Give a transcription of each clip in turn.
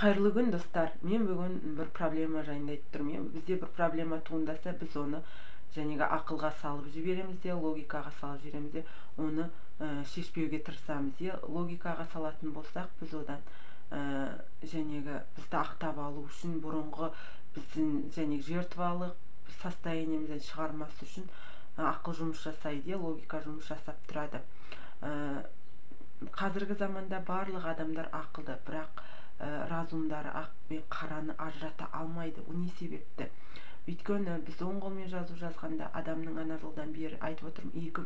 Қайырлы күн, достар. Мен бүгін бір проблема жайында айтып тұрмын. Бізде бір проблема туындаса, біз оны жәнегі ақылға салып жібереміз де, логикаға салып жібереміз де, оны шешпеуге тырысамыз де. Логикаға салатын болсақ, біз одан жәнегі бізді ақтап алу үшін, бұрынғы біздің жәнегі жертвалық состояниемізден шығармас үшін ақыл жұмыс жасайды, логика жұмыс жасап тұрады. Қазіргі заманда барлық адамдар ақылды, бірақ разумдары ақ пен қараны ажырата алмайды. О не себепті? Өйткені біз оң қолмен жазғанда адамның ана жылдан бері айтып отырмын, екі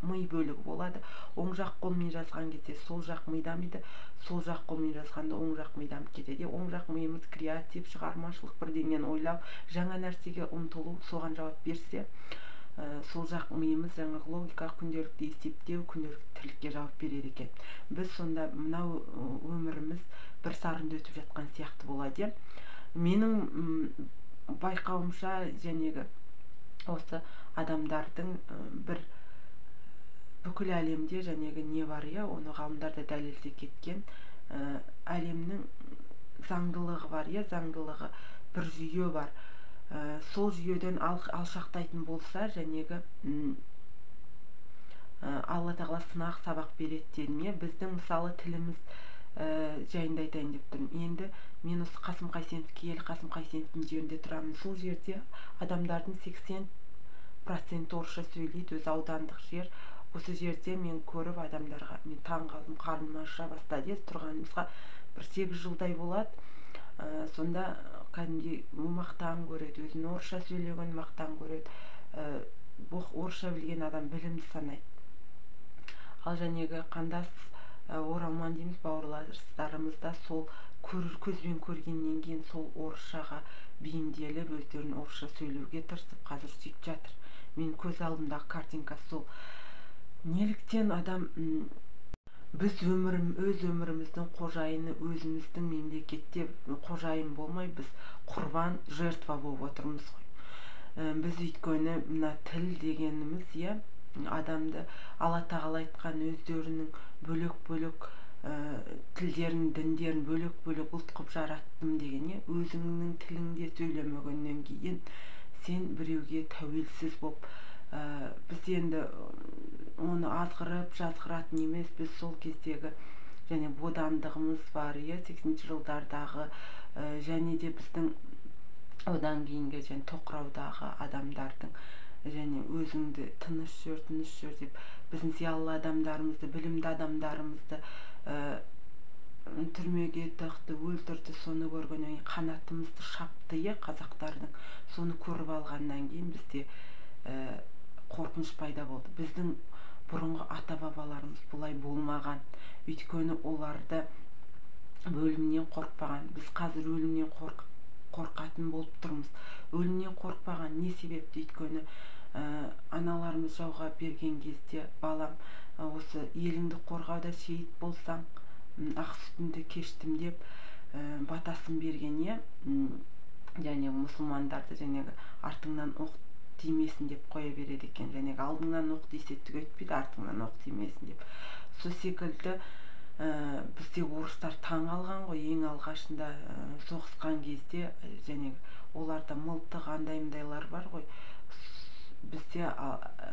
ми бөлігі болады. Оң жақ қолмен жазған кезде сол жақ ми дамиды, сол жақ қолмен жазғанда оң жақ ми дамып кетеді. Оң жақ миымыз креатив, шығармашылық, бірдеңені ойлау, жаңа нәрсеге ұмтылу, соған жауап берсе, сол жақ миымыз жаңағы логика, күнделікті есептеу, күнделікті тірлікке жауап береді екен. Біз сонда мынау өміріміз бір сарында өтіп жатқан сияқты болады. Менің байқауымша жәнегі осы адамдардың бір бүкіл әлемде жәнегі не бар, оны ғалымдар да дәлелдеп кеткен, әлемнің заңдылығы бар, заңдылығы бір жүйе бар. Сол жүйеден алшақтайтын болса, жәнегі Алла тағала сынақ сабақ береді дедім. Біздің мысалы тіліміз жайында айтайын деп тұрмын. Енді мен осы Қасым Қайсеновке ел, Қасым Қайсеновтің жерінде тұрамын. Сол жерде адамдардың 80% орысша сөйлейді, өз аудандық жер. Осы жерде мен көріп адамдарға мен таң қалдым, қарным аша бастады. Тұрғанымызға бір 8 жылдай болады. Сонда кәдімгідей мақтан көреді, өзін орысша сөйлеген мақтан көреді. Орысша білген адам білімді санайды. Ал жәнегі қандас оралман дейміз, бауырластарымызда сол көзбен көргеннен кейін сол орысшаға бейімделіп, өздерін орысша сөйлеуге тырысып, қазір сөйтіп жатыр. Мен көз алдымдағы картинка сол. Неліктен адам біз өз өміріміздің қожайыны, өзіміздің мемлекетте қожайын болмай, біз құрбан, жертва болып отырмыз ғой. Біз өйткені мына тіл дегеніміз, адамды Алла тағала айтқан өздерінің бөлек-бөлек тілдерін, діндерін бөлек-бөлек ұлт қылып жараттым деген, өзіңнің тіліңде сөйлемегеннен кейін сен біреуге тәуелсіз болып, біз енді оны азғырып жазғыратын емес, біз сол кездегі және бодандығымыз бар, 80-ші жылдардағы, және де біздің одан кейінгі және тоқыраудағы адамдардың және өзіңді тыныш жүр деп біздің зиялы адамдарымызды, білімді адамдарымызды түрмеге тықты, өлтірді. Соны көргеннен кейін қанатымызды шапты, қазақтардың. Соны көріп алғаннан кейін бізде қорқыныш пайда болды. Біздің бұрынғы ата-бабаларымыз бұлай болмаған. Өйткені оларды өлімнен қорықпаған. Біз қазір өлімнен қорқатын болып тұрмыз. Өлімнен қорықпаған не себепті? Өйткені аналарымыз жауға берген кезде, балам, осы еліңді қорғауда шейіт болсаң, ақ сүтімді кештім деп батасын берген, және мұсылмандарды жәнегі артыңнан оқ тимесін деп қоя береді екен. Жәнегі алдыңнан оқ тисе түк етпейді, артыңнан оқ тимесін деп. Сол секілді бізде орыстар таң алған ғой, ең алғашында соғысқан кезде, және оларда мылтық андаймдайлар бар ғой. Бізде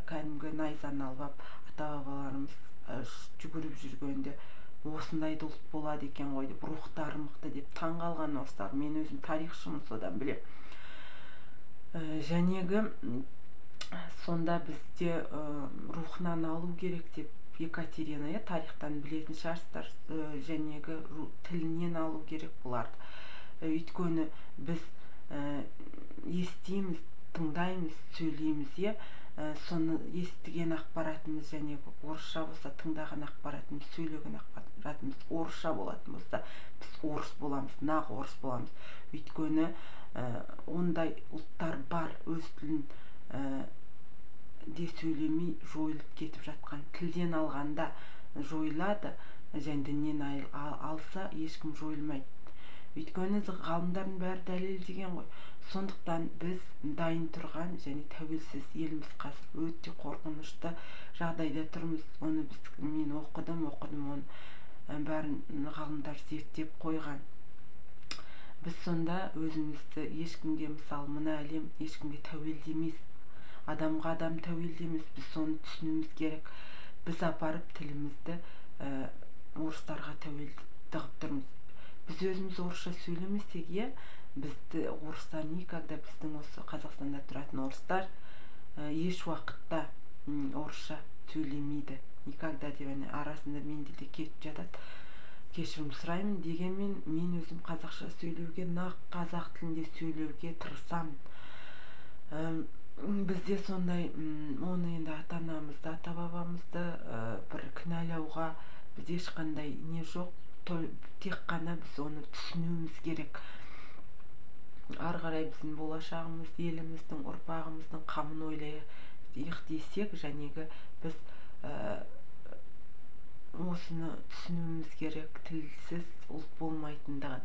кәдімгі найзаны алып ата-бабаларымыз жүгіріп жүргенде осындай ұлт болады екен ғой деп, рухтары мықты деп таң қалған орыстар. Мен өзім тарихшымын, содан білем. Жәнегі сонда бізде рухынан алу керек деп Екатерина, тарихтан білетін шығарсыздар, жәнегі тілінен алу керек бұларды. Өйткені біз естиміз, тыңдаймыз, сөйлейміз, соны естіген ақпаратымыз жәнегі орысша болса, тыңдаған ақпаратымыз, сөйлеген ақпаратымыз орысша болатын болса, біз орыс боламыз, нақ орыс боламыз. Өйткені ондай ұлттар бар, өз тілін де сөйлемей жойылып кетіп жатқан. Тілден алғанда жойылады, және діннен алса ешкім жойылмайды. Өйткені ғалымдардың бәрі дәлелдеген ғой. Сондықтан біз дайын тұрған және тәуелсіз еліміз қазір өте қорқынышты жағдайда тұрмыз. Оны мен оқыдым, оны бәрін ғалымдар зерттеп қойған. біз сонда өзімізді ешкімге, мысалы мына әлем ешкімге тәуелді емес, адамға адам тәуелді емес, біз соны түсінуіміз керек. Біз апарып тілімізді орыстарға тәуелді қылып тұрмыз. Біз өзіміз орысша сөйлемесек, бізді орыстар никогда, біздің осы Қазақстанда тұратын орыстар еш уақытта орысша сөйлемейді, никогда деп. Арасында менде де кетіп жатады, кешірім сұраймын. Дегенмен мен өзім қазақша сөйлеуге, нақ қазақ тілінде сөйлеуге тырысамын. Бізде сондай, оны енді ата-анамызды, ата-бабамызды бір кінәлауға бізде ешқандай не жоқ. Тек қана біз оны түсінуіміз керек. Ары қарай біздің болашағымыз, еліміздің, ұрпағымыздың қамын ойлайық десек, жәнегі біз осыны түсінуіміз керек, тілсіз ұлт болмайтындығын.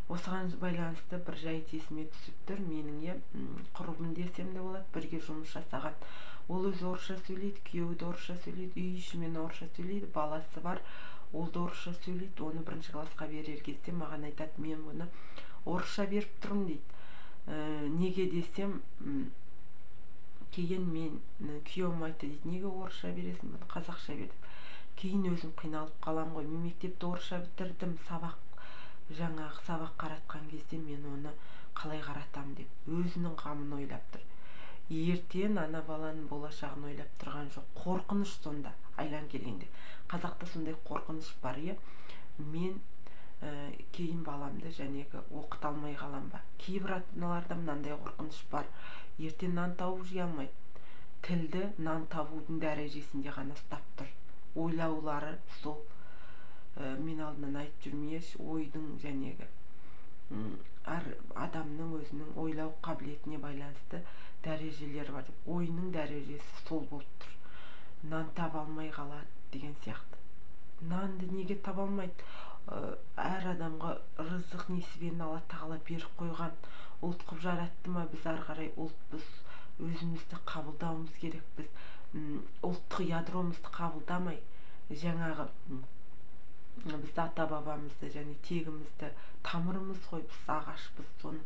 Осыған байланысты бір жайт есіме түсіп тұр. Менің құрбым десем де болады, бірге жұмыс жасаған. Ол өзі орысша сөйлейді, күйеуі де орысша сөйлейді, үй ішімен орысша сөйлейді, баласы бар, ол да орысша сөйлейді. Оны бірінші классқа берер кезде маған айтады, мен бұны орысша беріп тұрмын дейді. Неге десем, кейін мен күйеуім айтты дейді, неге орысша бересің, бұны қазақша бер деп. Кейін өзім қиналып қалам ғой. Мен мектепті орысша бітірдім, сабақ қаратқан кезде мен оны қалай қаратам деп, өзінің қамын ойлап тұр. Ертең ана баланың болашағын ойлап тұрған жоқ. Қорқыныш сонда айлан келгенде. Қазақта сондай қорқыныш бар, мен кейін баламды жәнегі оқыта алмай қалам ба. Кейбір ата-аналарда мынандай қорқыныш бар, ертең нан тауып жей алмайды. Тілді нан табудың дәрежесінде ғана ұстап тұр. Ойлаулары сол. Мен алдынан айтып жүрмейін, ойдың жәнегі әр адамның өзінің ойлау қабілетіне байланысты дәрежелері бар. Ойының дәрежесі сол болып тұр. Нан таба алмай қалады деген сияқты. Нанды неге таба алмайды? Әр адамға рызық несібені Алла тағала беріп қойған. Ұлт қып жаратты ма? Біз ары қарай ұлтпыз, өзімізді қабылдауымыз керек. Біз ұлттық ядромызды қабылдамай, жаңағы бізді ата-бабамызды және тегімізді, тамырымыз ғой, біз ағашпыз, соны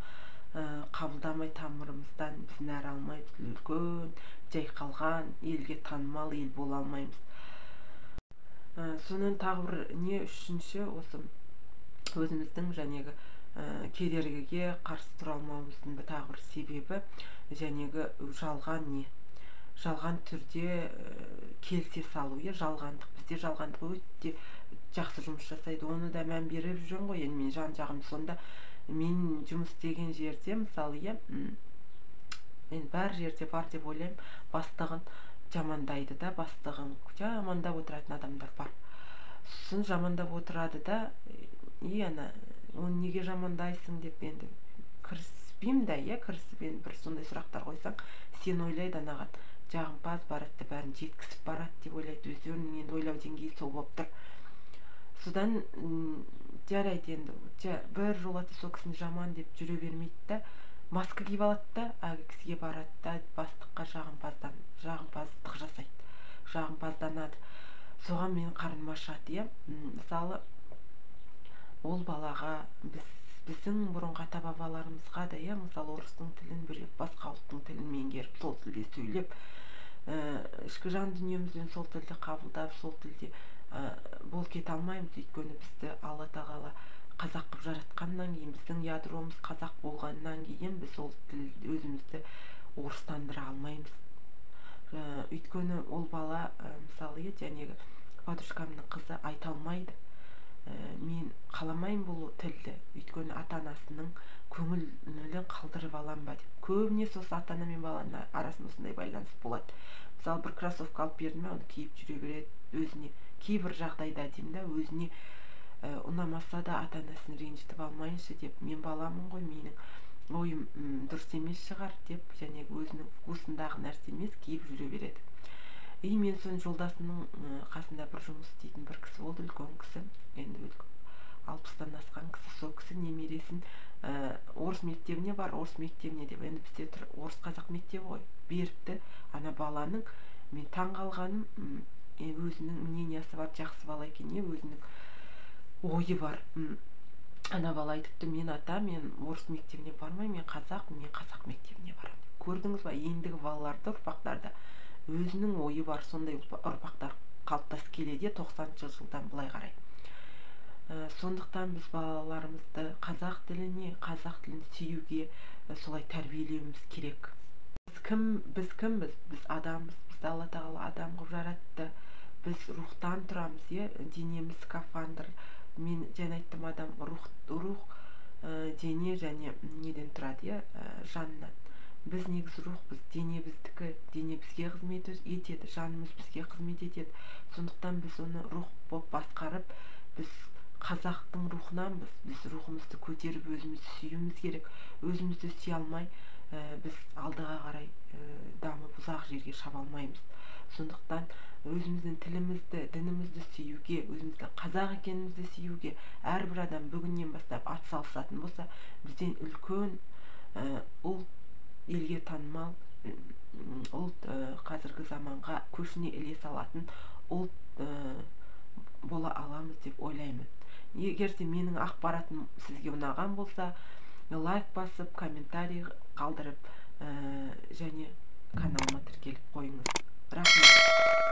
қабылдамай тамырымыздан біз нәр алмай, біз үлкен жайқалған елге танымал ел бола алмаймыз. Сонан тағы бір не, үшінші, осы өзіміздің жәнегі кедергіге қарсы тұра алмауымыздың тағы бір себебі жәнегі жалған түрде келсе салу. Жалғандық, бізде жалғандық өте жақсы жұмыс жасайды. Оны да мән беріп жүрмін ғой. Енді мен жан-жағым сонда, мен жұмыс істеген жерде, мысалы, енді бәр жерде бар деп ойлаймын, бастығын жамандайды да, бастығын жамандап отыратын адамдар бар. Сосын жамандап отырады да, оны неге жамандайсың деп енді кіріспеймін да, кірісіп енді бір сондай сұрақтар қойсаң, сен ойлайды анаған жағымпаз барады, бәрін жеткісіп барады деп ойлайды. Өздерінің енді ойлау деңгейі сол болып тұр. Содан жарайды, енді бір жолата сол кісіні жаман деп жүре бермейді да, маска киіп алады да, әлгі кісіге барады да, бастыққа жағымпаздық жасайды, жағымпазданады. Соған менің қарным ашады. Мысалы, ол балаға, біздің бұрынғы ата-бабаларымызға да, мысалы, орыстың тілін біліп, басқа ұлттың тілін меңгеріп, сол тілде сөйлеп, ішкі жан дүниемізбен сол тілді қабылдап, сол тілде бол кете алмаймыз. Өйткені бізді Алла тағала қазақ қылып жаратқаннан кейін, біздің ядромыз қазақ болғаннан кейін, біз ол тіл өзімізді орыстандыра алмаймыз. Өйткені ол бала, мысалы, жәнегі подружкамның қызы айта алмайды, мен қаламайын бұл тілді, өйткені ата-анасының көңілін қалдырып алам ба деп. Көбінесе осы ата-ана мен баланың арасында осындай байланыс болады. Мысалы, бір кроссовка алып бердім, оны киіп жүре береді өзіне. Кейбір жағдайда деймін да, өзіне ұнамаса да ата-анасын ренжітіп алмайыншы деп, мен баламын ғой, менің ойым дұрыс емес шығар деп, және өзінің вкусындағы нәрсе емес, киіп жүре береді. Мен соның жолдасының қасында бір жұмыс істейтін бір кісі болды, үлкен кісі, енді 60-тан асқан кісі. Сол кісі немересін орыс мектебіне бар, орыс мектебіне деп, енді бізде орыс қазақ мектебі ғой, беріпті. Ана баланың, мен таң қалғаным, өзінің мнениясы бар, жақсы бала екен, өзінің ойы бар. ана бала айтыпты, мен ата, мен орыс мектебіне бармаймын, мен қазақ мектебіне барамын. Көрдіңіз ба, ендігі балаларды, ұрпақтарда өзінің ойы бар, сондай ұрпақтар қалыптасып келеді 90-шы жылдан былай қарай. Сондықтан біз балаларымызды қазақ тілін сүюге солай тәрбиелеуіміз керек. Біз кімбіз? Біз адамбыз. Бізді Алла тағала адам қылып жаратты. Біз рухтан тұрамыз, денеміз скафандр. Мен жаңа айттым, адам рух, дене және неден тұрады, жаннан. Біз негізі рухпыз, дене біздікі, дене бізге қызмет етеді, жанымыз бізге қызмет етеді. Сондықтан біз оны рух болып басқарып, біз қазақтың рухынанбыз. Біз рухымызды көтеріп, өзімізді сүюіміз керек. Өзімізді сүйе алмай, біз алдыға қарай дамып ұзақ жерге шаба алмаймыз. Сондықтан өзіміздің тілімізді, дінімізді сүюге, өзіміздің қазақ екенімізді сүюге әрбір адам бүгіннен бастап атсалысатын болса, бізден үлкен ұлт, елге танымал ұлт, қазіргі заманға көшіне іле салатын ұлт бола аламыз деп ойлаймын. Егер де менің ақпаратым сізге ұнаған болса, лайк басып, комментарий қалдырып, және каналыма тіркеліп қойыңыз. Рахмет.